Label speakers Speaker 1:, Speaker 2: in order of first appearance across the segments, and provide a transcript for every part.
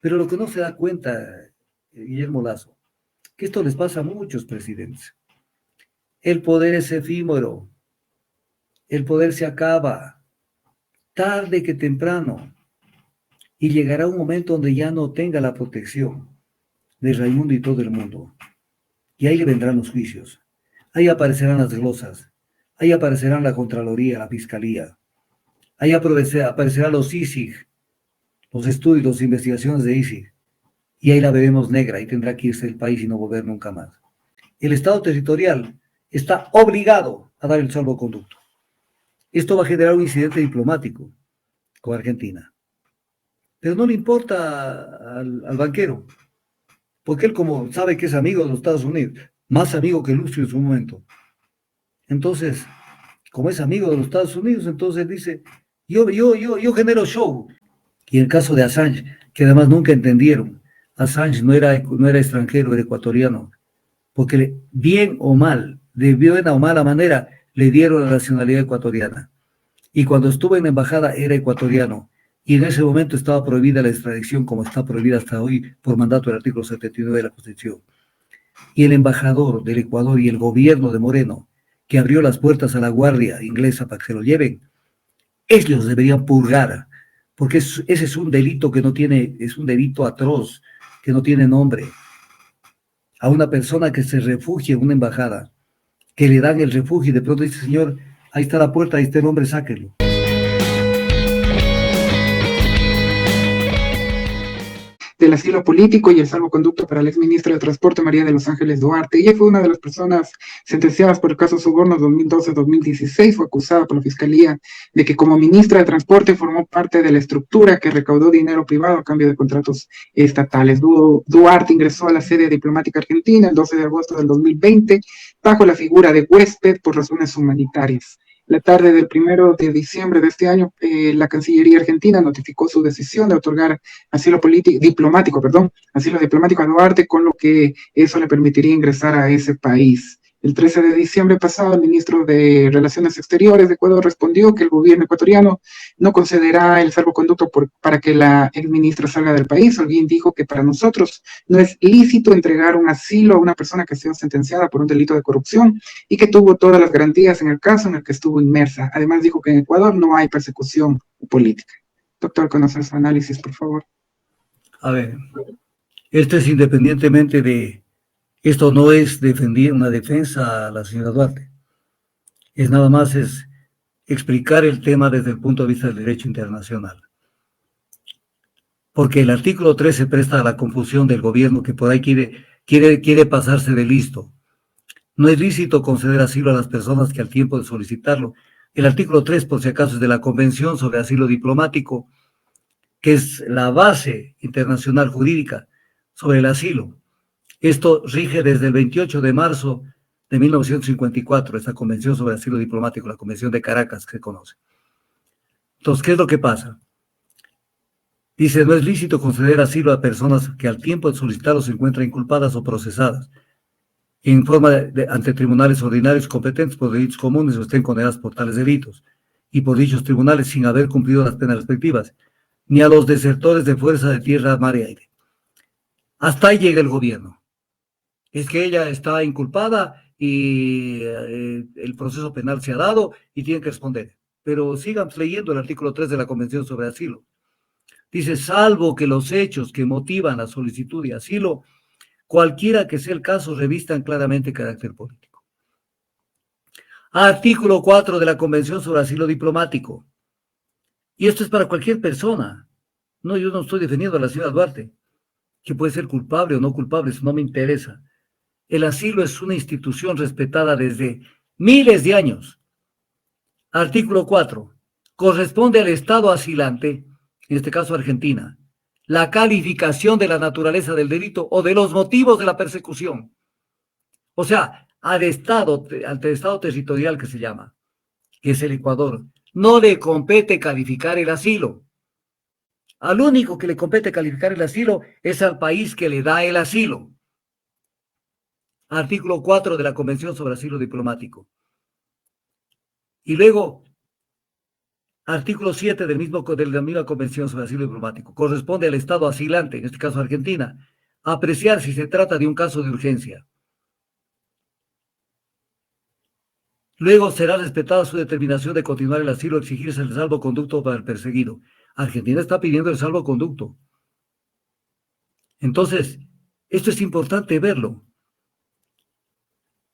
Speaker 1: Pero lo que no se da cuenta, Guillermo Lazo, que esto les pasa a muchos presidentes. El poder es efímero, el poder se acaba, tarde que temprano, y llegará un momento donde ya no tenga la protección de Raimundo y todo el mundo. Y ahí le vendrán los juicios, ahí aparecerán las glosas, ahí aparecerán la Contraloría, la Fiscalía, ahí aparecerán los ISIG, los estudios, las investigaciones de ISIG, y ahí la veremos negra y tendrá que irse del país y no volver nunca más. El Estado territorial está obligado a dar el salvoconducto. Esto va a generar un incidente diplomático con Argentina. Pero no le importa al banquero, porque él como sabe que es amigo de los Estados Unidos, más amigo que Lucio en su momento. Entonces, como es amigo de los Estados Unidos, entonces dice, yo genero show. Y en el caso de Assange, que además nunca entendieron, Assange no era extranjero, era ecuatoriano, porque bien o mal, de buena o mala manera, le dieron la nacionalidad ecuatoriana. Y cuando estuvo en la embajada era ecuatoriano. Y en ese momento estaba prohibida la extradición, como está prohibida hasta hoy por mandato del artículo 79 de la Constitución. Y el embajador del Ecuador y el gobierno de Moreno, que abrió las puertas a la guardia inglesa para que se lo lleven, ellos deberían purgar, porque ese es un delito que no tiene, es un delito atroz, que no tiene nombre. A una persona que se refugie en una embajada, que le dan el refugio y de pronto dice, señor, ahí está la puerta, ahí está el hombre, sáquelo.
Speaker 2: Del asilo político y el salvoconducto para el exministro de Transporte María de los Ángeles Duarte. Ella fue una de las personas sentenciadas por el caso Soborno 2012-2016, fue acusada por la Fiscalía de que como ministra de Transporte formó parte de la estructura que recaudó dinero privado a cambio de contratos estatales. Duarte ingresó a la sede diplomática argentina el 12 de agosto del 2020 bajo la figura de huésped por razones humanitarias. La tarde del 1 de diciembre de este año, la Cancillería argentina notificó su decisión de otorgar asilo diplomático a Duarte, con lo que eso le permitiría ingresar a ese país. El 13 de diciembre pasado, el ministro de Relaciones Exteriores de Ecuador respondió que el gobierno ecuatoriano no concederá el salvoconducto para que el ministro salga del país. Holguín dijo que para nosotros no es lícito entregar un asilo a una persona que ha sido sentenciada por un delito de corrupción y que tuvo todas las garantías en el caso en el que estuvo inmersa. Además dijo que en Ecuador no hay persecución política. Doctor, conocer su análisis, por favor.
Speaker 1: A ver, esto es independientemente de, esto no es defender una defensa a la señora Duarte, es nada más es explicar el tema desde el punto de vista del derecho internacional. Porque el artículo 3 se presta a la confusión del gobierno que por ahí quiere pasarse de listo. No es lícito conceder asilo a las personas que al tiempo de solicitarlo. El artículo 3, por si acaso, es de la Convención sobre Asilo Diplomático, que es la base internacional jurídica sobre el asilo. Esto rige desde el 28 de marzo de 1954, esta Convención sobre Asilo Diplomático, la Convención de Caracas que se conoce. Entonces, ¿qué es lo que pasa? Dice, no es lícito conceder asilo a personas que al tiempo de solicitarlo se encuentran inculpadas o procesadas en forma ante tribunales ordinarios competentes por delitos comunes o estén condenadas por tales delitos y por dichos tribunales sin haber cumplido las penas respectivas, ni a los desertores de fuerza de tierra, mar y aire. Hasta ahí llega el gobierno. Es que ella está inculpada y el proceso penal se ha dado y tiene que responder. Pero sigan leyendo el artículo 3 de la Convención sobre Asilo. Dice, salvo que los hechos que motivan la solicitud de asilo, cualquiera que sea el caso, revistan claramente carácter político. Artículo 4 de la Convención sobre Asilo Diplomático. Y esto es para cualquier persona. No, yo no estoy defendiendo a la señora Duarte, que puede ser culpable o no culpable, eso no me interesa. El asilo es una institución respetada desde miles de años. Artículo 4. Corresponde al Estado asilante, en este caso Argentina, la calificación de la naturaleza del delito o de los motivos de la persecución. O sea, ante el Estado territorial que se llama, que es el Ecuador, no le compete calificar el asilo. Al único que le compete calificar el asilo es al país que le da el asilo. Artículo 4 de la Convención sobre Asilo Diplomático. Y luego, Artículo 7 de la misma Convención sobre Asilo Diplomático. Corresponde al Estado asilante, en este caso Argentina, apreciar si se trata de un caso de urgencia. Luego será respetada su determinación de continuar el asilo o exigirse el salvoconducto para el perseguido. Argentina está pidiendo el salvoconducto. Entonces, esto es importante verlo.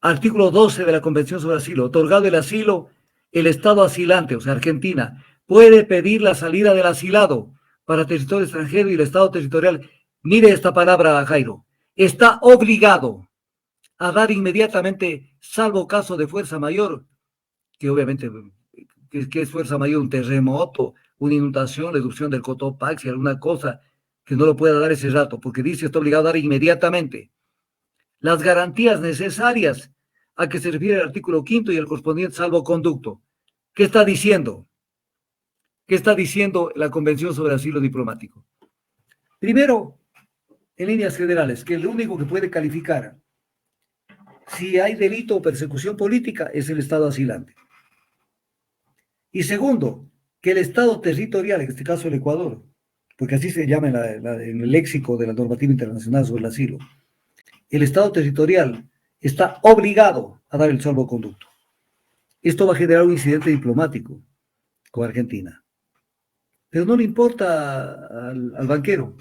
Speaker 1: Artículo 12 de la Convención sobre Asilo. Otorgado el asilo, el Estado asilante, o sea, Argentina, puede pedir la salida del asilado para territorio extranjero y el Estado territorial, mire esta palabra, Jairo, está obligado a dar inmediatamente, salvo caso de fuerza mayor, que obviamente, que es fuerza mayor? Un terremoto, una inundación, reducción del Cotopaxi, alguna cosa que no lo pueda dar ese rato, porque dice está obligado a dar inmediatamente las garantías necesarias a que se refiere el artículo 5 y el correspondiente salvoconducto. ¿Qué está diciendo? ¿Qué está diciendo la Convención sobre Asilo Diplomático? Primero, en líneas generales, que lo único que puede calificar si hay delito o persecución política es el Estado asilante. Y segundo, que el Estado territorial, en este caso el Ecuador, porque así se llama en el léxico de la normativa internacional sobre el asilo, el Estado territorial está obligado a dar el salvoconducto. Esto va a generar un incidente diplomático con Argentina. Pero no le importa al banquero,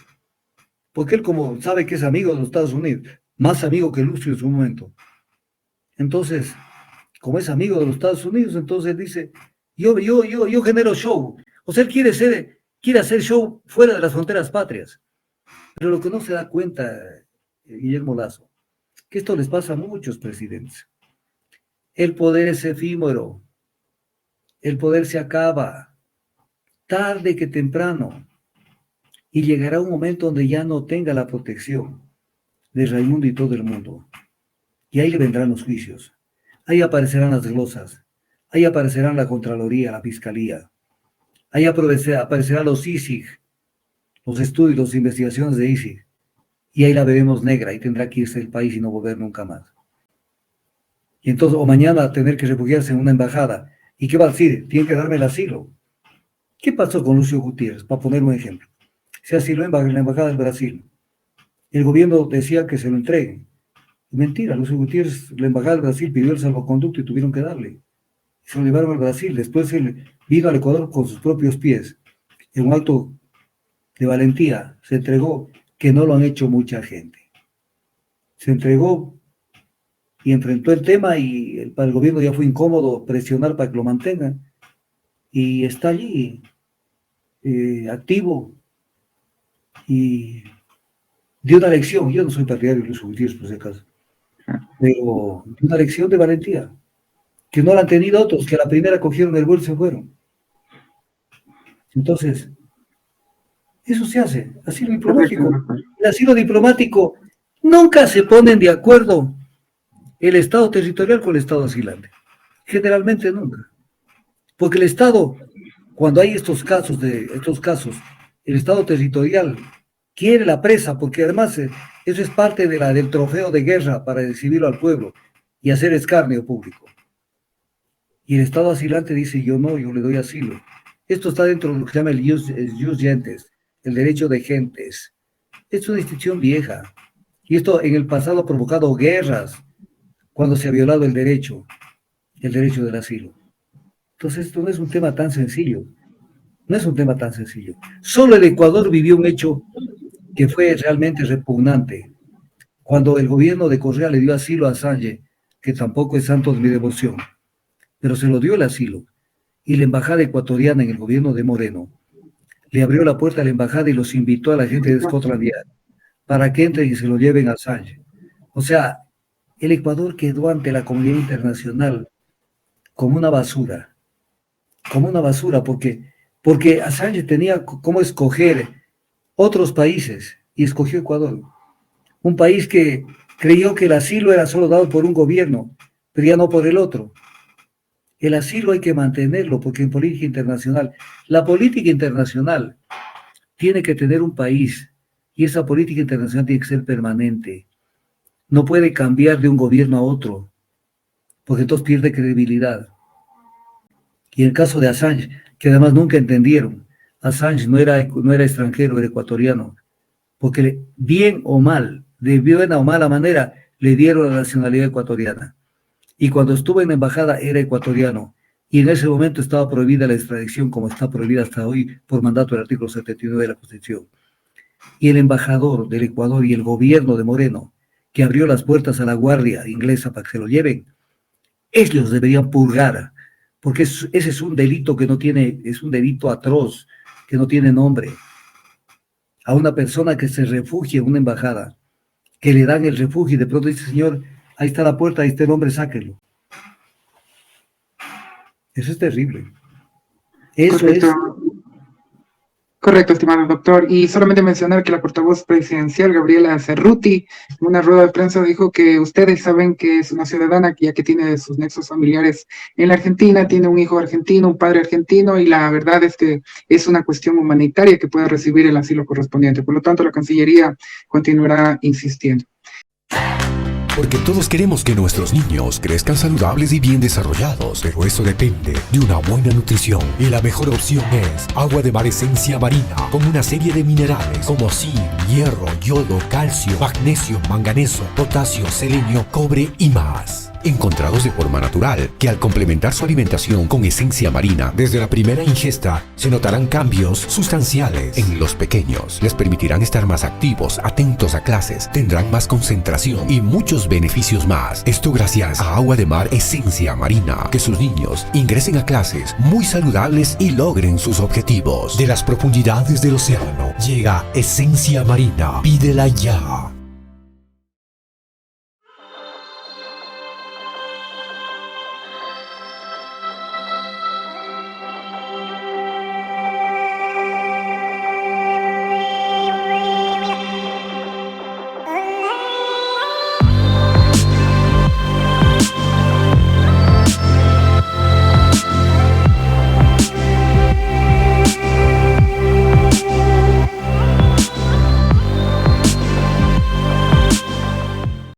Speaker 1: porque él como sabe que es amigo de los Estados Unidos, más amigo que Lucio en su momento. Entonces, como es amigo de los Estados Unidos, entonces dice, yo genero show. O sea, él quiere hacer show fuera de las fronteras patrias. Pero lo que no se da cuenta, Guillermo Lazo, que esto les pasa a muchos presidentes. El poder es efímero, el poder se acaba, tarde que temprano, y llegará un momento donde ya no tenga la protección de Raimundo y todo el mundo. Y ahí le vendrán los juicios, ahí aparecerán las glosas, ahí aparecerán la Contraloría, la Fiscalía, ahí aparecerán los ISIG, los estudios, las investigaciones de ISIG, y ahí la veremos negra y tendrá que irse del país y no volver nunca más. Y entonces, o mañana tener que refugiarse en una embajada. ¿Y qué va a decir? Tienen que darme el asilo. ¿Qué pasó con Lucio Gutiérrez? Para poner un ejemplo. Se asiló en la embajada del Brasil. El gobierno decía que se lo entreguen. Mentira, Lucio Gutiérrez, la embajada del Brasil pidió el salvoconducto y tuvieron que darle. Se lo llevaron al Brasil. Después él vino al Ecuador con sus propios pies. En un acto de valentía se entregó, que no lo han hecho mucha gente. Se entregó y enfrentó el tema y para el gobierno ya fue incómodo presionar para que lo mantengan. Y está allí, activo, y dio una lección. Yo no soy partidario de Luis Gutiérrez, por si acaso, pero una lección de valentía, que no la han tenido otros, que a la primera cogieron el vuelo y se fueron. Entonces, eso se hace, asilo diplomático. El asilo diplomático nunca se ponen de acuerdo el Estado territorial con el Estado asilante. Generalmente nunca. Porque el Estado, cuando hay estos casos, el Estado territorial quiere la presa, porque además eso es parte del trofeo de guerra para exhibirlo al pueblo y hacer escarnio público. Y el Estado asilante dice, yo no, yo le doy asilo. Esto está dentro de lo que se llama el jus gentes, el derecho de gentes. Es una institución vieja. Y esto en el pasado ha provocado guerras cuando se ha violado el derecho del asilo. Entonces esto no es un tema tan sencillo. No es un tema tan sencillo. Solo el Ecuador vivió un hecho que fue realmente repugnante. Cuando el gobierno de Correa le dio asilo a Assange, que tampoco es santo de mi devoción, pero se lo dio el asilo, y la embajada ecuatoriana en el gobierno de Moreno le abrió la puerta a la embajada y los invitó a la gente de Scotland Yard para que entren y se lo lleven a Assange. O sea, el Ecuador quedó ante la comunidad internacional como una basura, porque Assange tenía cómo escoger otros países y escogió Ecuador, un país que creyó que el asilo era solo dado por un gobierno, pero ya no por el otro. El asilo hay que mantenerlo, porque en política internacional, la política internacional tiene que tener un país, y esa política internacional tiene que ser permanente. No puede cambiar de un gobierno a otro, porque entonces pierde credibilidad. Y en el caso de Assange, que además nunca entendieron. Assange no era extranjero, era ecuatoriano, porque bien o mal, de buena o mala manera, le dieron la nacionalidad ecuatoriana. Y cuando estuvo en la embajada era ecuatoriano. Y en ese momento estaba prohibida la extradición, como está prohibida hasta hoy por mandato del artículo 79 de la Constitución. Y el embajador del Ecuador y el gobierno de Moreno, que abrió las puertas a la guardia inglesa para que se lo lleven, ellos deberían purgar, porque ese es un delito que no tiene, es un delito atroz, que no tiene nombre. A una persona que se refugie en una embajada, que le dan el refugio y de pronto dice, señor, ahí está la puerta, ahí está el hombre, sáquelo. Eso es terrible. Eso
Speaker 2: Correcto.
Speaker 1: es.
Speaker 2: Correcto, estimado doctor. Y solamente mencionar que la portavoz presidencial, Gabriela Cerruti, en una rueda de prensa dijo que ustedes saben que es una ciudadana ya que tiene sus nexos familiares en la Argentina, tiene un hijo argentino, un padre argentino, y la verdad es que es una cuestión humanitaria que puede recibir el asilo correspondiente. Por lo tanto, la Cancillería continuará insistiendo.
Speaker 3: Porque todos queremos que nuestros niños crezcan saludables y bien desarrollados, pero eso depende de una buena nutrición. Y la mejor opción es agua de mar Esencia Marina, con una serie de minerales como zinc, hierro, yodo, calcio, magnesio, manganeso, potasio, selenio, cobre y más. Encontrados de forma natural, que al complementar su alimentación con Esencia Marina, desde la primera ingesta, se notarán cambios sustanciales en los pequeños. Les permitirán estar más activos, atentos a clases, tendrán más concentración y muchos beneficios más. Esto gracias a Agua de Mar Esencia Marina. Que sus niños ingresen a clases muy saludables y logren sus objetivos. De las profundidades del océano, llega Esencia Marina. Pídela ya.